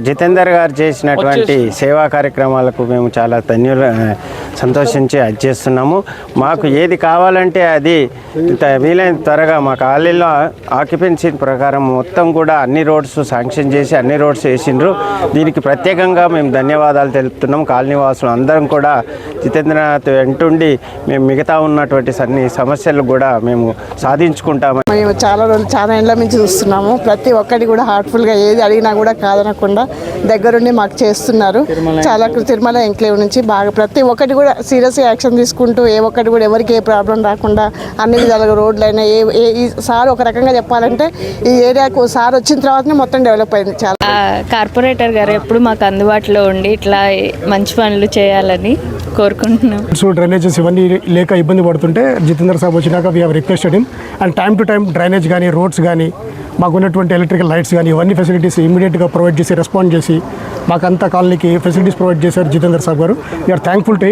జితేందర్ గారు చేసినటువంటి సేవా కార్యక్రమాలకు మేము చాలా సంతోషించి అది చేస్తున్నాము. మాకు ఏది కావాలంటే అది వీలైన త్వరగా మా కాలనీలో ఆక్యుపెన్సీ ప్రకారం మొత్తం కూడా అన్ని రోడ్స్ శాంక్షన్ చేసి అన్ని రోడ్స్ వేసిండ్రు. దీనికి ప్రత్యేకంగా మేము ధన్యవాదాలు తెలుపుతున్నాం. కాలనీ వాసులు అందరం కూడా జితేంద్రనాథ్ వెంటుండి మేము మిగతా ఉన్నటువంటి అన్ని సమస్యలు కూడా మేము సాధించుకుంటాము. మేము చాలా ఏళ్ళ నుంచి చూస్తున్నాము. ప్రతి ఒక్కటి కూడా హార్ట్ఫుల్గా ఏది అడిగినా కూడా కాదనకుండా దగ్గరుండి మాకు చేస్తున్నారు. చాలా తిరుమల ఎంక్లేవ్ నుంచి బాగా ప్రతి ఒక్కటి కూడా సీరియస్ యాక్షన్ తీసుకుంటూ ఏ ఒక్కటి కూడా ఎవరికి ఏ ప్రాబ్లం రాకుండా అన్ని విధాలుగా రోడ్లైనా ఈ సార్ ఒక రకంగా చెప్పాలంటే ఈ ఏరియాకు సార్ వచ్చిన తర్వాతనే మొత్తం డెవలప్ అయింది. చాలా కార్పొరేటర్ గారు ఎప్పుడు మాకు అందుబాటులో ఉండి ఇట్లా మంచి పనులు చేయాలని కోరుకుంటున్నాం. సో డ్రైనేజెస్ ఇవన్నీ లేక ఇబ్బంది పడుతుంటే జితేందర్ సాబ్ వచ్చినాక we have requested him and time to time drainage కానీ రోడ్స్ కానీ మాకు ఉన్నటువంటి ఎలక్ట్రికల్ లైట్స్ కానీ ఇవన్నీ ఫెసిలిటీస్ ఇమీడియట్గా ప్రొవైడ్ చేసి రెస్పాండ్ చేసి మాకంతా కాలనీకి ఫెసిలిటీస్ ప్రొవైడ్ చేశారు జితేందర్ సాబ్ గారు. We are thankful to him.